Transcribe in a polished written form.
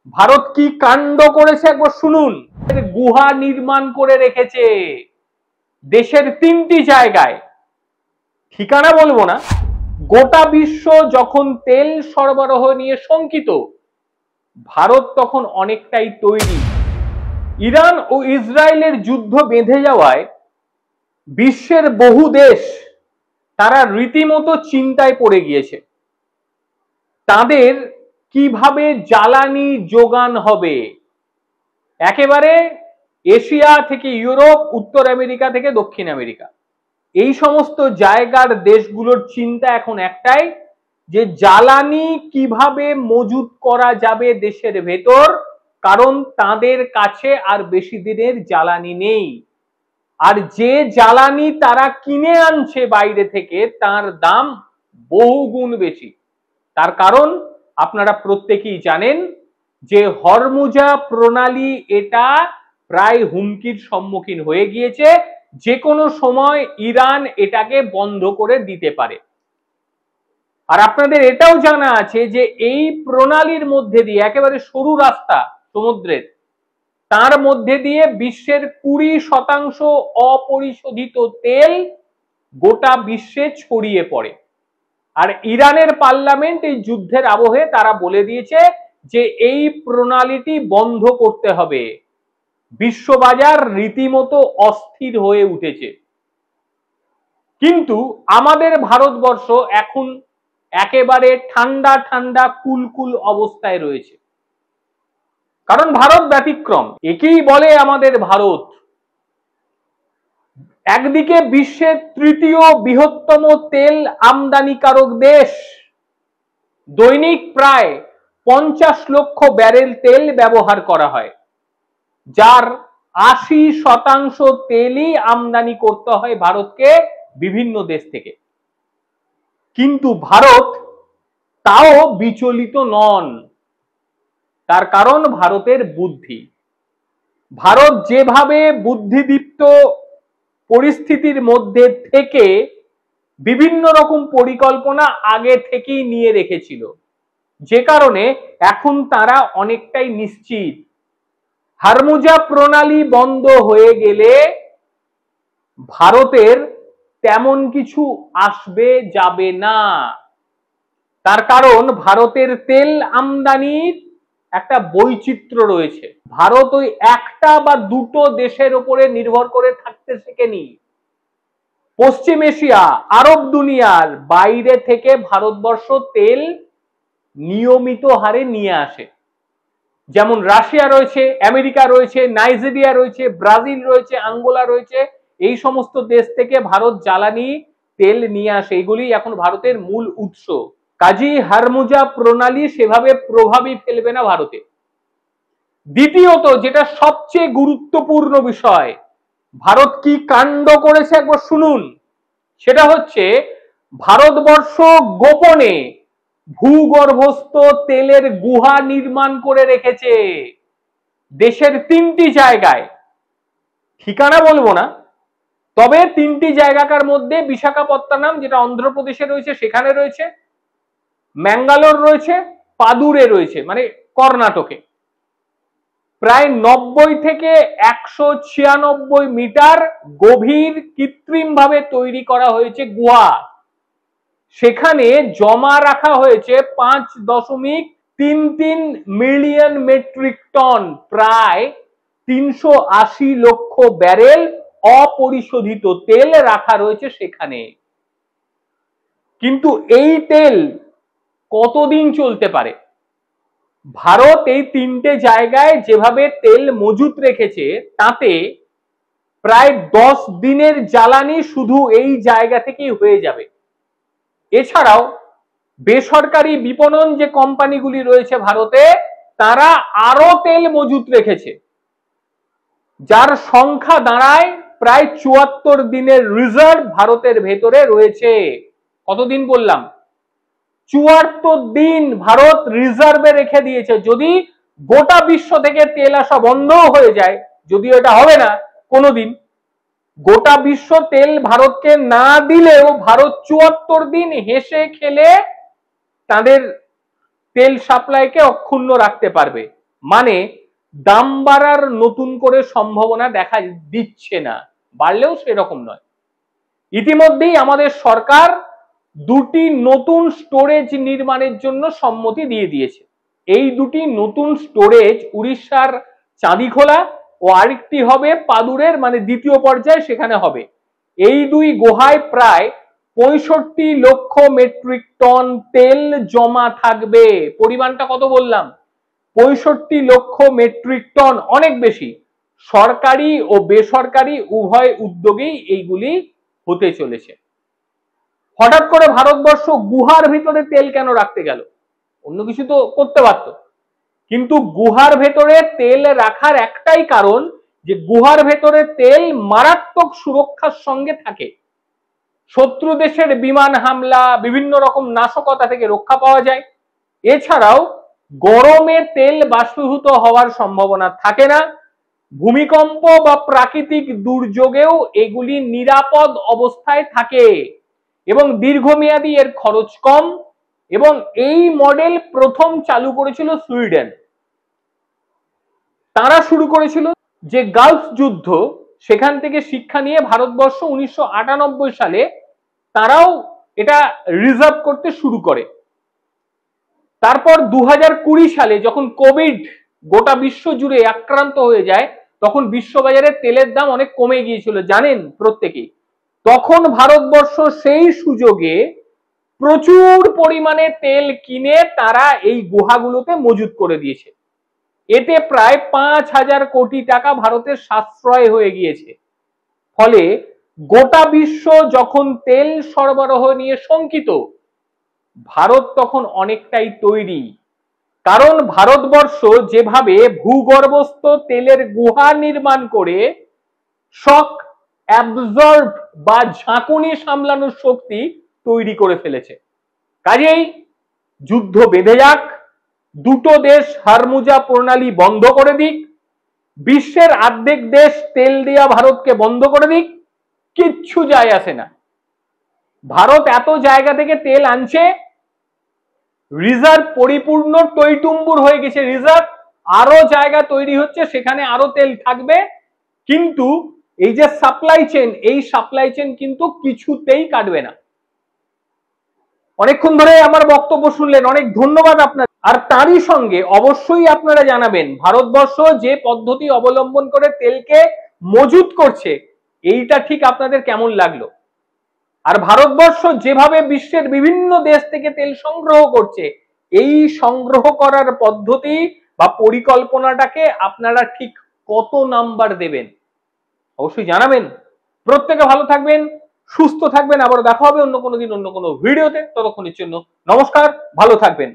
ভারত কি কাণ্ড করেছে একবার শুনুন। গুহা নির্মাণ করে রেখেছে দেশের 3টি জায়গায়, ঠিকানা বলবো না। গোটা বিশ্ব যখন তেল সরবরাহ নিয়ে শঙ্কিত, ভারত তখন অনেকটাই তৈরি। ইরান ও ইসরায়েলের যুদ্ধ বেঁধে যাওয়ায় বিশ্বের বহু দেশ তারা রীতিমতো চিন্তায় পড়ে গিয়েছে। তাদের কিভাবে জ্বালানি যোগান হবে, একেবারে এশিয়া থেকে ইউরোপ, উত্তর আমেরিকা থেকে দক্ষিণ আমেরিকা, এই সমস্ত জায়গার দেশগুলোর চিন্তা এখন একটাই, যে জ্বালানি কিভাবে মজুত করা যাবে দেশের ভেতর, কারণ তাদের কাছে আর বেশি দিনের জ্বালানি নেই। আর যে জ্বালানি তারা কিনে আনছে বাইরে থেকে, তার দাম বহুগুণ বেশি। তার কারণ আপনারা প্রত্যেকেই জানেন যে হরমুজা প্রণালী এটা প্রায় হুমকির সম্মুখীন হয়ে গিয়েছে। যে কোনো সময় ইরান এটাকে বন্ধ করে দিতে পারে। আর আপনাদের এটাও জানা আছে যে এই প্রণালীর মধ্যে দিয়ে, একেবারে সরু রাস্তা সমুদ্রের, তার মধ্যে দিয়ে বিশ্বের 20% অপরিশোধিত তেল গোটা বিশ্বে ছড়িয়ে পড়ে। আর ইরানের পার্লামেন্ট এই যুদ্ধের আবহে তারা বলে দিয়েছে যে এই প্রণালীটি বন্ধ করতে হবে। বিশ্ববাজার রীতিমতো অস্থির হয়ে উঠেছে। কিন্তু আমাদের ভারতবর্ষ এখন একেবারে ঠান্ডা ঠান্ডা কুলকুল অবস্থায় রয়েছে, কারণ ভারত ব্যতিক্রম। একেই বলে আমাদের ভারত। একদিকে বিশ্বের 3য় বৃহত্তম তেল আমদানিকারক দেশ, দৈনিক প্রায় 50 লক্ষ ব্যারেল তেল ব্যবহার করা হয়, যার 80% তেলই আমদানি করতে হয় ভারতকে বিভিন্ন দেশ থেকে। কিন্তু ভারত তাও বিচলিত নন। তার কারণ ভারতের বুদ্ধি। ভারত যেভাবে বুদ্ধিদীপ্ত পরিস্থিতির মধ্যে থেকে বিভিন্ন রকম পরিকল্পনা আগে থেকেই নিয়ে রেখেছিল, যে কারণে এখন তারা অনেকটাই নিশ্চিত। হরমুজা প্রণালী বন্ধ হয়ে গেলে ভারতের তেমন কিছু আসবে যাবে না। তার কারণ ভারতের তেল আমদানির একটা বৈচিত্র্য রয়েছে। ভারত ওই একটা বা দুটো দেশের উপরে নির্ভর করে থাকতে শেখেনি। পশ্চিম এশিয়া, আরব দুনিয়ার বাইরে থেকে ভারতবর্ষ তেল নিয়মিত হারে নিয়ে আসে। যেমন রাশিয়া রয়েছে, আমেরিকা রয়েছে, নাইজেরিয়া রয়েছে, ব্রাজিল রয়েছে, আঙ্গোলা রয়েছে, এই সমস্ত দেশ থেকে ভারত জ্বালানি তেল নিয়ে আসে। এগুলি এখন ভারতের মূল উৎস। কাজী হরমুজা প্রণালী সেভাবে প্রভাবই ফেলবে না ভারতে। দ্বিতীয়ত, যেটা সবচেয়ে গুরুত্বপূর্ণ বিষয়, ভারত কি কাণ্ড করেছে একবার শুনুন। সেটা হচ্ছে ভারতবর্ষ গোপনে ভূগর্ভস্থ তেলের গুহা নির্মাণ করে রেখেছে দেশের 3টি জায়গায়। ঠিকানা বলবো না, তবে 3টি জায়গাকার মধ্যে বিশাখাপত্তনম, যেটা অন্ধ্রপ্রদেশে রয়েছে, সেখানে রয়েছে, ম্যাঙ্গালোর রয়েছে, পাদুরে রয়েছে, মানে কর্ণাটকে। প্রায় 90 থেকে 196 মিটার গভীর কৃত্রিম ভাবে তৈরি করা হয়েছে গুহা। সেখানে জমা রাখা হয়েছে 5.33 মিলিয়ন মেট্রিক টন, প্রায় 380 লক্ষ ব্যারেল অপরিশোধিত তেল রাখা রয়েছে সেখানে। কিন্তু এই তেল কতদিন চলতে পারে? ভারত এই 3টে জায়গায় যেভাবে তেল মজুত রেখেছে, তাতে প্রায় 10 দিনের জ্বালানি শুধু এই জায়গা থেকেই হয়ে যাবে। এছাড়াও বেসরকারি বিপণন যে কোম্পানিগুলি রয়েছে ভারতে, তারা আরো তেল মজুত রেখেছে, যার সংখ্যা দাঁড়ায় প্রায় 74 দিনের রিজার্ভ ভারতের ভেতরে রয়েছে। কতদিন বললাম? 74 দিন ভারত রিজার্ভে রেখে দিয়েছে। যদি গোটা বিশ্ব থেকে তেল আসা বন্ধ হয়ে যায়, যদিও এটা হবে না কোনোদিন, গোটা বিশ্ব তেল ভারতকে না দিলেও ভারত 74 দিন হেসে খেলে তাদের তেল সাপ্লাইকে অক্ষুণ্ণ রাখতে পারবে। মানে দাম বাড়ার নতুন করে সম্ভাবনা দেখা দিচ্ছে না, বাড়লেও সেরকম নয়। ইতিমধ্যেই আমাদের সরকার দুটি নতুন স্টোরেজ নির্মাণের জন্য সম্মতি দিয়ে দিয়েছে। এই দুটি নতুন স্টোরেজ উড়িষ্যার চাঁদিখোলা ও আরেকটি হবে পাদুরের, মানে দ্বিতীয় পর্যায়ে সেখানে হবে। এই দুই গুহায় প্রায় 65 লক্ষ মেট্রিক টন তেল জমা থাকবে। পরিমাণটা কত বললাম? 65 লক্ষ মেট্রিক টন, অনেক বেশি। সরকারি ও বেসরকারি উভয় উদ্যোগেই এইগুলি হতে চলেছে। হঠাৎ করে ভারতবর্ষ গুহার ভিতরে তেল কেন রাখতে গেল? অন্য কিছু তো করতে পারত, কিন্তু গুহার ভেতরে তেল রাখার একটাই কারণ যে গুহার ভেতরে তেল মারাত্মক সুরক্ষার সঙ্গে থাকে। শত্রু দেশের বিমান হামলা, বিভিন্ন রকম নাশকতা থেকে রক্ষা পাওয়া যায়। এছাড়াও গরমে তেল বাষ্পীভূত হওয়ার সম্ভাবনা থাকে না। ভূমিকম্প বা প্রাকৃতিক দুর্যোগেও এগুলি নিরাপদ অবস্থায় থাকে এবং দীর্ঘমেয়াদী এর খরচ কম। এবং এই মডেল প্রথম চালু করেছিল সুইডেন। তারা শুরু করেছিল যে গালফ যুদ্ধ, সেখান থেকে শিক্ষা নিয়ে ভারতবর্ষ 1998 সালে তারাও এটা রিজার্ভ করতে শুরু করে। তারপর 2020 সালে যখন কোভিড গোটা বিশ্ব জুড়ে আক্রান্ত হয়ে যায়, তখন বিশ্ববাজারে তেলের দাম অনেক কমে গিয়েছিল, জানেন প্রত্যেকেই। তখন ভারতবর্ষ সেই সুযোগে প্রচুর পরিমাণে তেল কিনে তারা এই গুহাগুলোতে মজুত করে দিয়েছে। এতে প্রায় 5,000 কোটি টাকা ভারতের সাশ্রয় হয়ে গিয়েছে। ফলে গোটা বিশ্ব যখন তেল সরবরাহ নিয়ে শঙ্কিত, ভারত তখন অনেকটাই তৈরি। কারণ ভারতবর্ষ যেভাবে ভূগর্ভস্থ তেলের গুহা নির্মাণ করে শক অ্যাবজর্ব বা ঝাঁকুনি সামলানোর শক্তি তৈরি করে ফেলেছে। কাজেই যুদ্ধ বেঁধে যাক, দুটো দেশ হারমুজা প্রণালী বন্ধ করে দিক, বিশ্বের অর্ধেক দেশ তেল দেয়া ভারতকে বন্ধ করে দিক, কিচ্ছু যায় আসে না। ভারত এত জায়গা থেকে তেল আনছে, রিজার্ভ পরিপূর্ণ টইটুম্বুর হয়ে গেছে। রিজার্ভ আরো জায়গা তৈরি হচ্ছে, সেখানে আরো তেল থাকবে, কিন্তু এই যে সাপ্লাই চেন, এই সাপ্লাই চেন কিন্তু কিছুতেই কাটবে না। অনেকক্ষণ ধরে আমার বক্তব্য শুনলেন, অনেক ধন্যবাদ আপনার। আর তারই সঙ্গে অবশ্যই আপনারা জানাবেন ভারতবর্ষ যে পদ্ধতি অবলম্বন করে তেলকে মজুত করছে, এইটা ঠিক আপনাদের কেমন লাগলো। আর ভারতবর্ষ যেভাবে বিশ্বের বিভিন্ন দেশ থেকে তেল সংগ্রহ করছে, এই সংগ্রহ করার পদ্ধতি বা পরিকল্পনাটাকে আপনারা ঠিক কত নাম্বার দেবেন অবশ্যই জানাবেন। প্রত্যেকে ভালো থাকবেন, সুস্থ থাকবেন। আবার দেখা হবে অন্য কোনো দিন অন্য কোনো ভিডিওতে। ততক্ষণের জন্য নমস্কার, ভালো থাকবেন।